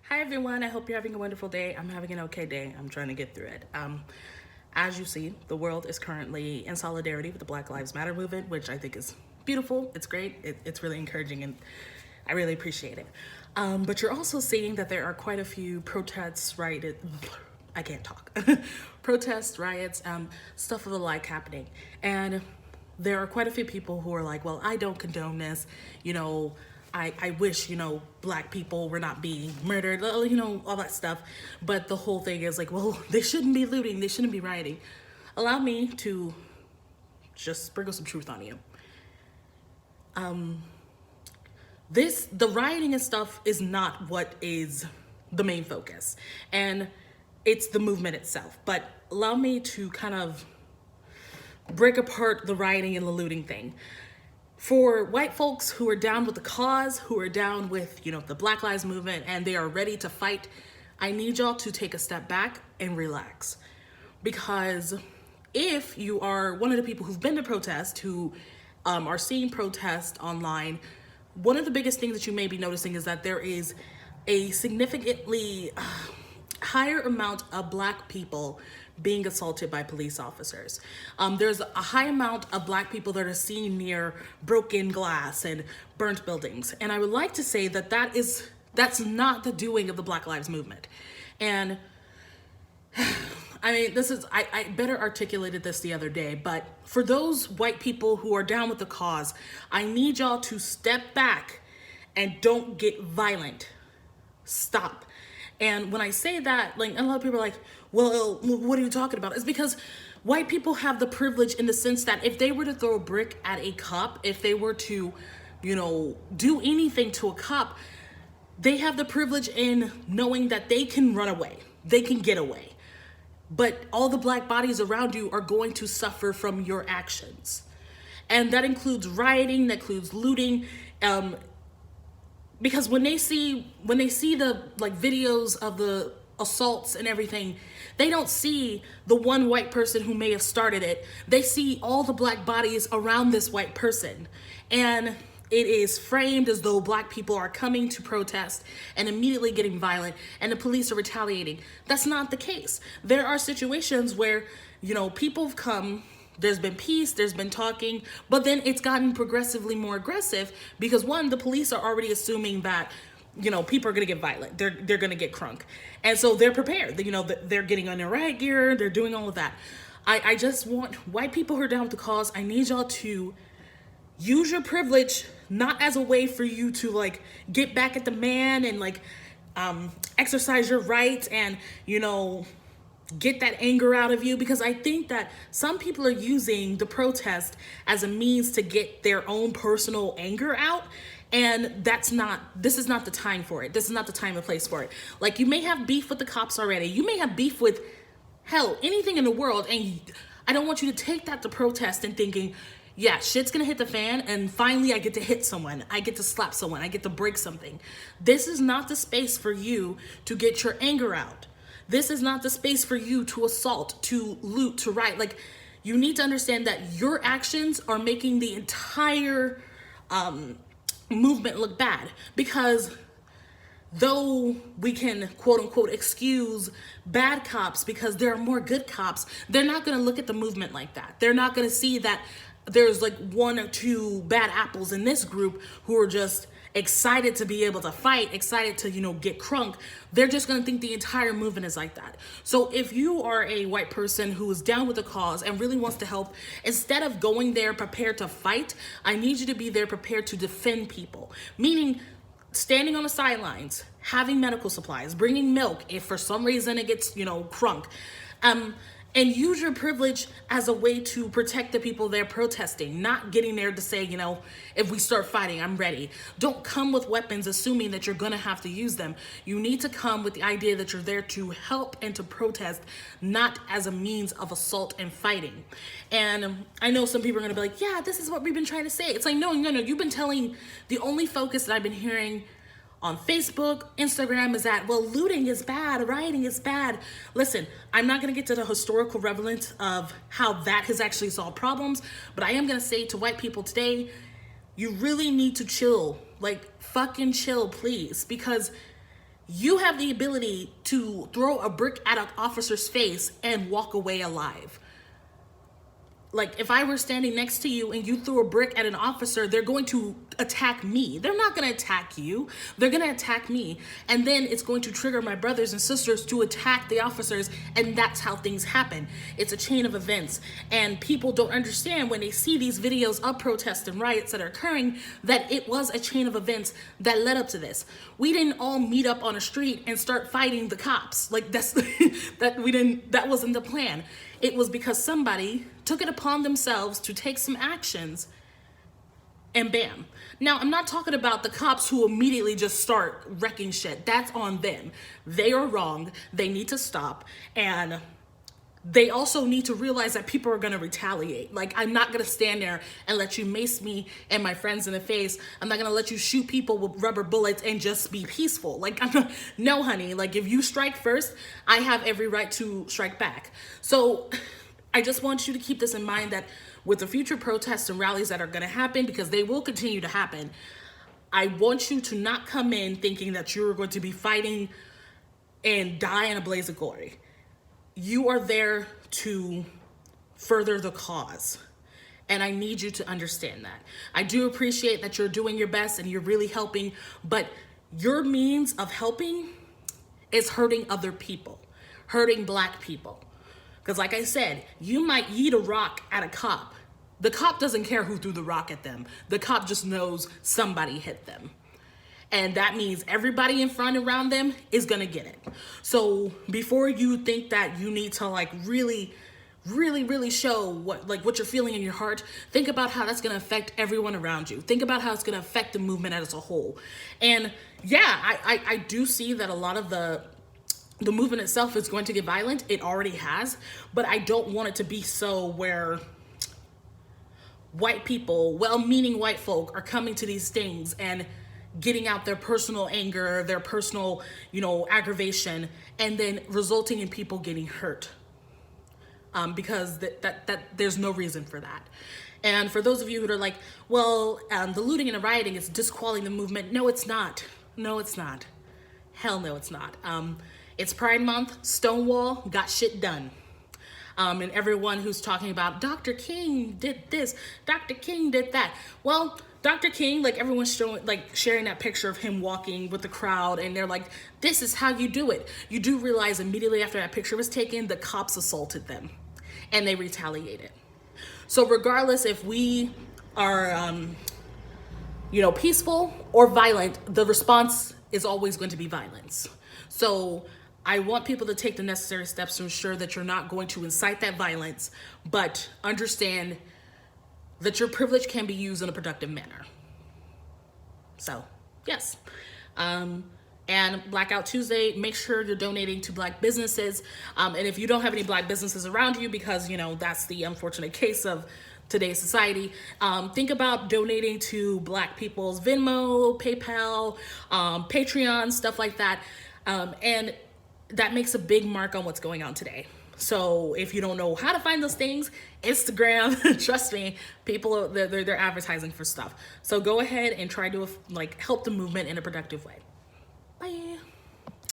Hi everyone, I hope you're having a wonderful day. I'm having an okay day. I'm trying to get through it. As you see, the world is currently in solidarity with the Black Lives Matter movement, which I think is beautiful. It's great. It's really encouraging and I really appreciate it. But you're also seeing that there are quite a few protests, right? I can't talk. Protests, riots, stuff of the like happening. And there are quite a few people who are like, well, I don't condone this. I wish, black people were not being murdered, all that stuff. But the whole thing is like, well, they shouldn't be looting. They shouldn't be rioting. Allow me to just sprinkle some truth on you. The rioting and stuff is not what is the main focus. And it's the movement itself. But allow me to kind of break apart the rioting and the looting thing. For white folks who are down with the cause, who are down with, the Black Lives Movement, and they are ready to fight, I need y'all to take a step back and relax. Because if you are one of the people who've been to protest, who are seeing protest online, one of the biggest things that you may be noticing is that there is a significantly higher amount of black people being assaulted by police officers. There's a high amount of black people that are seen near broken glass and burnt buildings. And I would like to say that that's not the doing of the Black Lives Movement. And I mean, I better articulated this the other day, but for those white people who are down with the cause, I need y'all to step back and don't get violent. Stop. And when I say that, like, a lot of people are like, well, what are you talking about? It's because white people have the privilege in the sense that if they were to throw a brick at a cop, if they were to, do anything to a cop, they have the privilege in knowing that they can run away. They can get away. But all the black bodies around you are going to suffer from your actions. And that includes rioting, that includes looting, because when they see the videos of the assaults and everything, they don't see the one white person who may have started it. They see all the black bodies around this white person. And it is framed as though black people are coming to protest and immediately getting violent and the police are retaliating. That's not the case. There are situations where, people have come, there's been peace, there's been talking, but then it's gotten progressively more aggressive because one, the police are already assuming that, people are gonna get violent, they're gonna get crunk. And so they're prepared, they're getting on their riot gear, they're doing all of that. I just want white people who are down with the cause, I need y'all to use your privilege, not as a way for you to get back at the man and exercise your rights and, get that anger out of you, because I think that some people are using the protest as a means to get their own personal anger out. And this is not the time for it. This is not the time and place for it. Like, you may have beef with the cops already. You may have beef with, hell, anything in the world. And I don't want you to take that to protest and thinking, yeah, shit's gonna hit the fan and finally I get to hit someone. I get to slap someone. I get to break something. This is not the space for you to get your anger out. This is not the space for you to assault, to loot, to riot. You need to understand that your actions are making the entire movement look bad. Because though we can quote unquote excuse bad cops because there are more good cops, they're not gonna look at the movement like that. They're not gonna see that there's one or two bad apples in this group who are just excited to be able to fight, excited to, get crunk. They're just gonna think the entire movement is like that. So if you are a white person who is down with the cause and really wants to help, instead of going there prepared to fight, I need you to be there prepared to defend people. Meaning, standing on the sidelines, having medical supplies, bringing milk if for some reason it gets, crunk. And use your privilege as a way to protect the people they're protesting, not getting there to say, if we start fighting, I'm ready. Don't come with weapons assuming that you're gonna have to use them. You need to come with the idea that you're there to help and to protest, not as a means of assault and fighting. And I know some people are gonna be like, yeah, this is what we've been trying to say. It's like, no, you've been telling, the only focus that I've been hearing on Facebook, Instagram is that, well, looting is bad, rioting is bad. Listen, I'm not gonna get to the historical relevance of how that has actually solved problems, but I am gonna say to white people today, you really need to chill. Fucking chill, please, because You have the ability to throw a brick at an officer's face and walk away alive. Like, if I were standing next to you and you threw a brick at an officer, they're going to attack me. They're not going to attack you. They're going to attack me. And then it's going to trigger my brothers and sisters to attack the officers. And that's how things happen. It's a chain of events. And people don't understand when they see these videos of protests and riots that are occurring, that it was a chain of events that led up to this. We didn't all meet up on a street and start fighting the cops. Like, that wasn't the plan. It was because somebody took it upon themselves to take some actions, and bam. Now, I'm not talking about the cops who immediately just start wrecking shit. That's on them. They are wrong. They need to stop. And they also need to realize that people are going to retaliate. Like, I'm not going to stand there and let you mace me and my friends in the face. I'm not going to let you shoot people with rubber bullets and just be peaceful. Like, no, honey. Like, if you strike first, I have every right to strike back. So I just want you to keep this in mind, that with the future protests and rallies that are going to happen, because they will continue to happen, I want you to not come in thinking that you're going to be fighting and die in a blaze of glory. You are there to further the cause. And I need you to understand that. I do appreciate that you're doing your best and you're really helping, but your means of helping is hurting other people, hurting Black people. Because like I said, you might yeet a rock at a cop. The cop doesn't care who threw the rock at them. The cop just knows somebody hit them. And that means everybody in front around them is gonna get it. So before you think that you need to like really show what you're feeling in your heart, think about how that's gonna affect everyone around you. Think about how it's gonna affect the movement as a whole. And yeah, I do see that a lot of the movement itself is going to get violent. It already has, but I don't want it to be so where white people, well-meaning white folk, are coming to these things and getting out their personal anger, their personal, aggravation, and then resulting in people getting hurt. Because that there's no reason for that. And for those of you who are like, well, the looting and the rioting is disqualifying the movement. No, it's not. No, it's not. Hell no, it's not. It's Pride Month. Stonewall got shit done. And everyone who's talking about Dr. King did this, Dr. King did that. Well, Dr. King, like, everyone's sharing that picture of him walking with the crowd, and they're like, this is how you do it. You do realize immediately after that picture was taken, the cops assaulted them and they retaliated. So regardless if we are, peaceful or violent, the response is always going to be violence. So I want people to take the necessary steps to ensure that you're not going to incite that violence, but understand that your privilege can be used in a productive manner. So, yes. And Blackout Tuesday, make sure you're donating to Black businesses. And if you don't have any Black businesses around you, because, that's the unfortunate case of today's society, think about donating to Black people's Venmo, PayPal, Patreon, stuff like that. And that makes a big mark on what's going on today. So if you don't know how to find those things, Instagram, trust me, people, they're advertising for stuff. So go ahead and try to help the movement in a productive way.